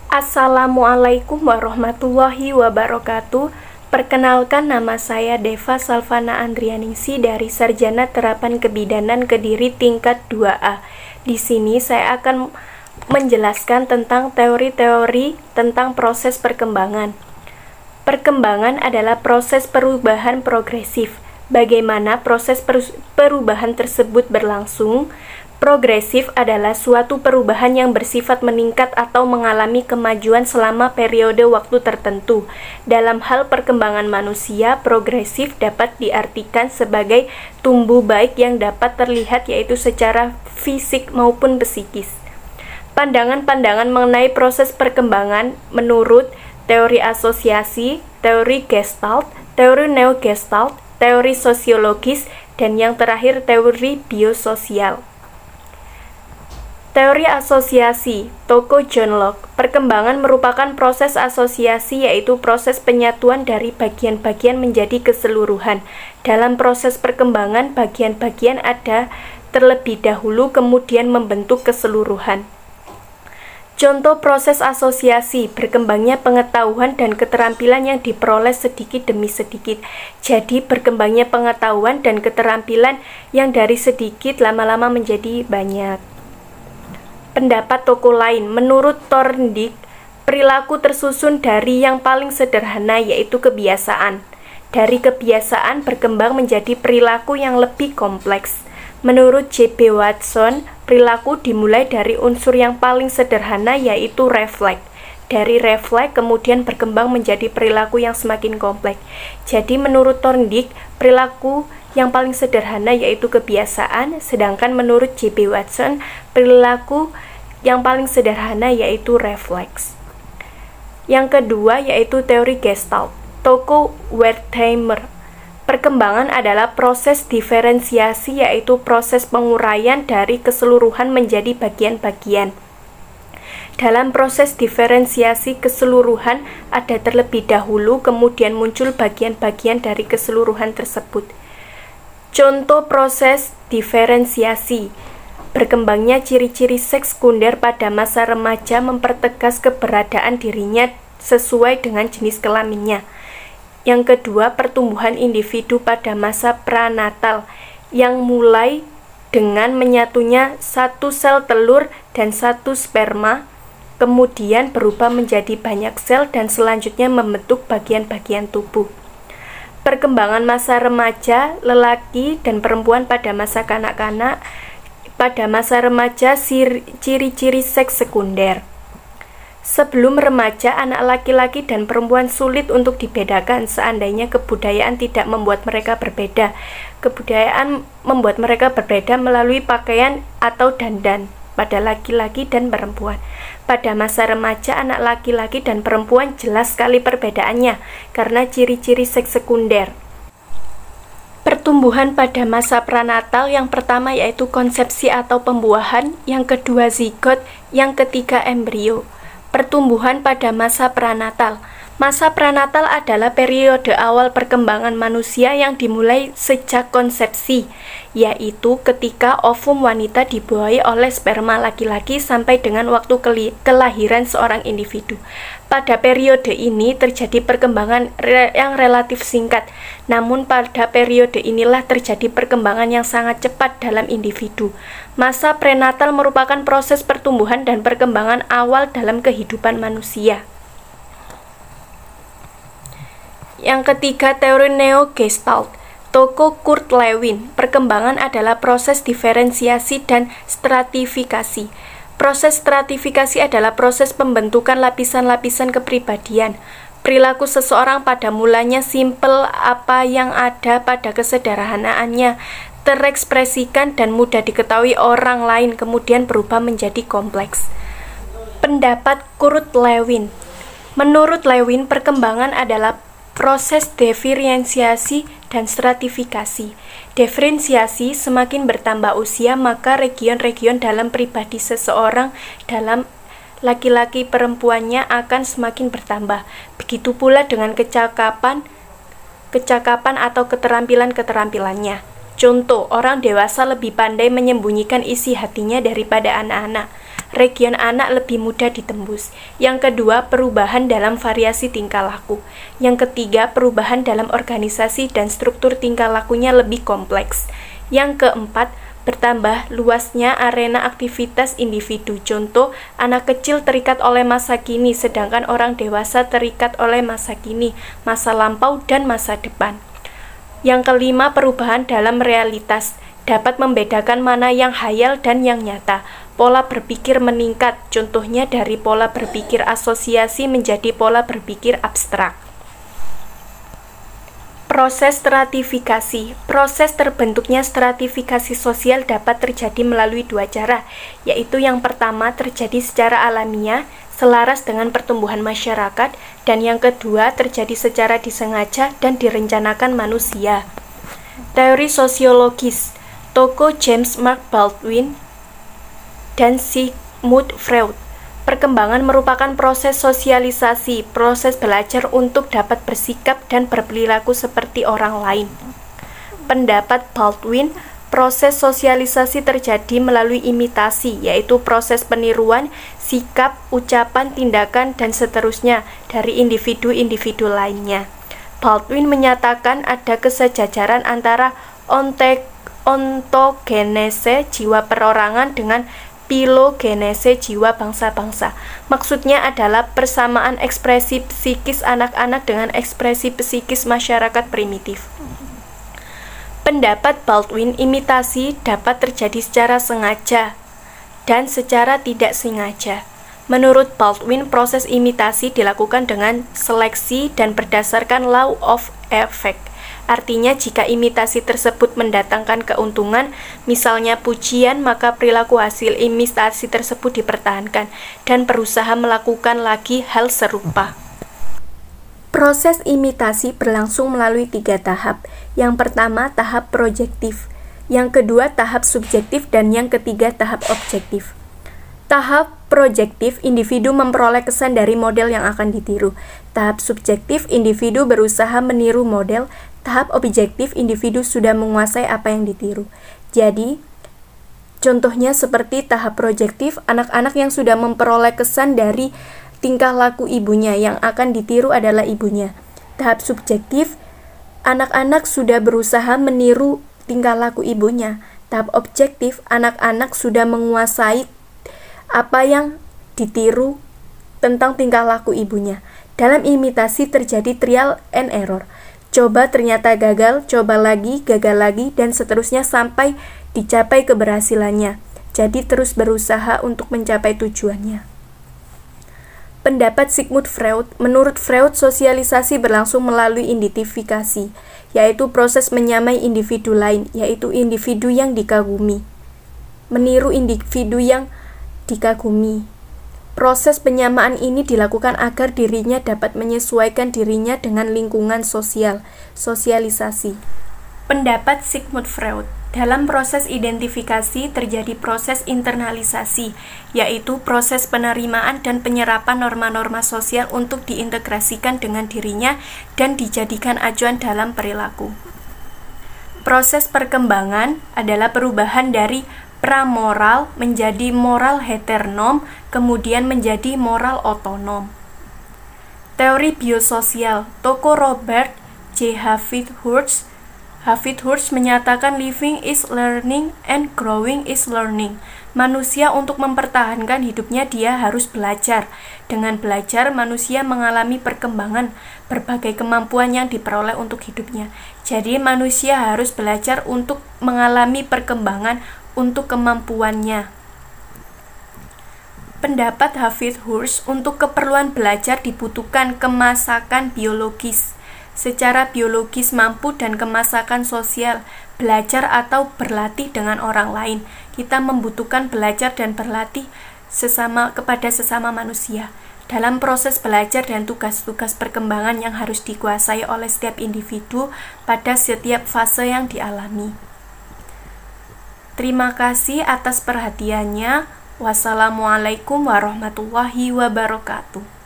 Assalamualaikum warahmatullahi wabarakatuh. Perkenalkan, nama saya Deva Salvana Andrianingsi dari Sarjana Terapan Kebidanan Kediri tingkat 2A. Di sini saya akan menjelaskan tentang teori-teori tentang proses perkembangan. Perkembangan adalah proses perubahan progresif. Bagaimana proses perubahan tersebut berlangsung? Progresif adalah suatu perubahan yang bersifat meningkat atau mengalami kemajuan selama periode waktu tertentu. Dalam hal perkembangan manusia, progresif dapat diartikan sebagai tumbuh baik yang dapat terlihat yaitu secara fisik maupun psikis. Pandangan-pandangan mengenai proses perkembangan menurut teori asosiasi, teori Gestalt, teori neo-Gestalt, teori sosiologis, dan yang terakhir teori biososial. Teori asosiasi, Toko John Locke. Perkembangan merupakan proses asosiasi, yaitu proses penyatuan dari bagian-bagian menjadi keseluruhan. Dalam proses perkembangan, bagian-bagian ada terlebih dahulu kemudian membentuk keseluruhan. Contoh proses asosiasi, berkembangnya pengetahuan dan keterampilan yang diperoleh sedikit demi sedikit. Jadi berkembangnya pengetahuan dan keterampilan yang dari sedikit lama-lama menjadi banyak. Pendapat tokoh lain, menurut Thorndike, perilaku tersusun dari yang paling sederhana yaitu kebiasaan. Dari kebiasaan berkembang menjadi perilaku yang lebih kompleks. Menurut J.B. Watson, perilaku dimulai dari unsur yang paling sederhana yaitu refleks. Dari refleks kemudian berkembang menjadi perilaku yang semakin kompleks. Jadi menurut Thorndike, perilaku yang paling sederhana yaitu kebiasaan, sedangkan menurut J.B. Watson, perilaku yang paling sederhana yaitu refleks. Yang kedua yaitu teori Gestalt, Toko Wertheimer. Perkembangan adalah proses diferensiasi, yaitu proses penguraian dari keseluruhan menjadi bagian-bagian. Dalam proses diferensiasi keseluruhan ada terlebih dahulu, kemudian muncul bagian-bagian dari keseluruhan tersebut. Contoh proses diferensiasi, berkembangnya ciri-ciri seks sekunder pada masa remaja mempertegas keberadaan dirinya sesuai dengan jenis kelaminnya. Yang kedua, pertumbuhan individu pada masa pranatal yang mulai dengan menyatunya satu sel telur dan satu sperma, kemudian berubah menjadi banyak sel dan selanjutnya membentuk bagian-bagian tubuh. Perkembangan masa remaja, lelaki dan perempuan pada masa kanak-kanak. Pada masa remaja, ciri-ciri seks sekunder. Sebelum remaja, anak laki-laki dan perempuan sulit untuk dibedakan seandainya kebudayaan tidak membuat mereka berbeda. Kebudayaan membuat mereka berbeda melalui pakaian atau dandan pada laki-laki dan perempuan. Pada masa remaja, anak laki-laki dan perempuan jelas sekali perbedaannya karena ciri-ciri seks sekunder. Pertumbuhan pada masa pranatal, yang pertama yaitu konsepsi atau pembuahan, yang kedua zigot, yang ketiga embrio. Pertumbuhan pada masa pranatal. Masa pranatal adalah periode awal perkembangan manusia yang dimulai sejak konsepsi, yaitu ketika ovum wanita dibuahi oleh sperma laki-laki sampai dengan waktu kelahiran seorang individu. Pada periode ini terjadi perkembangan yang relatif singkat, namun pada periode inilah terjadi perkembangan yang sangat cepat dalam individu. Masa prenatal merupakan proses pertumbuhan dan perkembangan awal dalam kehidupan manusia. Yang ketiga, teori neo-Gestalt, Toko Kurt Lewin. Perkembangan adalah proses diferensiasi dan stratifikasi. Proses stratifikasi adalah proses pembentukan lapisan-lapisan kepribadian. Perilaku seseorang pada mulanya simpel, apa yang ada pada kesederhanaannya terekspresikan dan mudah diketahui orang lain, kemudian berubah menjadi kompleks. Pendapat Kurt Lewin. Menurut Lewin, perkembangan adalah proses diferensiasi dan stratifikasi. Diferensiasi, semakin bertambah usia, maka region-region dalam pribadi seseorang, dalam laki-laki perempuannya akan semakin bertambah. Begitu pula dengan kecakapan atau keterampilannya. Contoh, orang dewasa lebih pandai menyembunyikan isi hatinya daripada anak-anak. region anak lebih mudah ditembus. Yang kedua, perubahan dalam variasi tingkah laku. Yang ketiga, perubahan dalam organisasi dan struktur tingkah lakunya lebih kompleks. Yang keempat, bertambah luasnya arena aktivitas individu. Contoh, anak kecil terikat oleh masa kini, sedangkan orang dewasa terikat oleh masa kini, masa lampau, dan masa depan. Yang kelima, perubahan dalam realitas. Dapat membedakan mana yang hayal dan yang nyata. Pola berpikir meningkat, contohnya dari pola berpikir asosiasi menjadi pola berpikir abstrak. Proses stratifikasi. Proses terbentuknya stratifikasi sosial dapat terjadi melalui dua cara, yaitu yang pertama terjadi secara alamiah, selaras dengan pertumbuhan masyarakat, dan yang kedua terjadi secara disengaja dan direncanakan manusia. Teori sosiologis. Tokoh James Mark Baldwin dan Sigmund Freud. Perkembangan merupakan proses sosialisasi, proses belajar untuk dapat bersikap dan berperilaku seperti orang lain. Pendapat Baldwin, proses sosialisasi terjadi melalui imitasi, yaitu proses peniruan, sikap, ucapan, tindakan, dan seterusnya dari individu-individu lainnya. Baldwin menyatakan ada kesejajaran antara ontogenese jiwa perorangan dengan filogenese jiwa bangsa-bangsa. Maksudnya adalah persamaan ekspresi psikis anak-anak dengan ekspresi psikis masyarakat primitif. Pendapat Baldwin, imitasi dapat terjadi secara sengaja dan secara tidak sengaja. Menurut Baldwin, proses imitasi dilakukan dengan seleksi dan berdasarkan law of effect. Artinya, jika imitasi tersebut mendatangkan keuntungan, misalnya pujian, maka perilaku hasil imitasi tersebut dipertahankan dan berusaha melakukan lagi hal serupa. Proses imitasi berlangsung melalui 3 tahap. Yang pertama, tahap projektif. Yang kedua, tahap subjektif. Dan yang ketiga, tahap objektif. Tahap projektif, individu memperoleh kesan dari model yang akan ditiru. Tahap subjektif, individu berusaha meniru model. Tahap objektif, individu sudah menguasai apa yang ditiru. Jadi, contohnya seperti tahap projektif, anak-anak yang sudah memperoleh kesan dari tingkah laku ibunya, yang akan ditiru adalah ibunya. Tahap subjektif, anak-anak sudah berusaha meniru tingkah laku ibunya. Tahap objektif, anak-anak sudah menguasai apa yang ditiru tentang tingkah laku ibunya. Dalam imitasi terjadi trial and error. Coba ternyata gagal, coba lagi, gagal lagi, dan seterusnya sampai dicapai keberhasilannya. Jadi terus berusaha untuk mencapai tujuannya. Pendapat Sigmund Freud, menurut Freud sosialisasi berlangsung melalui identifikasi, yaitu proses menyamai individu lain, yaitu individu yang dikagumi. Meniru individu yang dikagumi. Proses penyamaan ini dilakukan agar dirinya dapat menyesuaikan dirinya dengan lingkungan sosial, sosialisasi. Pendapat Sigmund Freud, dalam proses identifikasi terjadi proses internalisasi, yaitu proses penerimaan dan penyerapan norma-norma sosial untuk diintegrasikan dengan dirinya dan dijadikan acuan dalam perilaku. Proses perkembangan adalah perubahan dari pramoral menjadi moral heteronom, kemudian menjadi moral otonom. Teori biososial, tokoh Robert J. Hurst menyatakan living is learning and growing is learning. Manusia untuk mempertahankan hidupnya dia harus belajar. Dengan belajar, manusia mengalami perkembangan, berbagai kemampuan yang diperoleh untuk hidupnya. Jadi manusia harus belajar untuk mengalami perkembangan untuk kemampuannya. Pendapat Hurst, untuk keperluan belajar dibutuhkan kemasakan biologis. Secara biologis mampu dan kemasakan sosial, belajar atau berlatih dengan orang lain. Kita membutuhkan belajar dan berlatih kepada sesama manusia. Dalam proses belajar dan tugas-tugas perkembangan yang harus dikuasai oleh setiap individu pada setiap fase yang dialami. Terima kasih atas perhatiannya. Wassalamualaikum warahmatullahi wabarakatuh.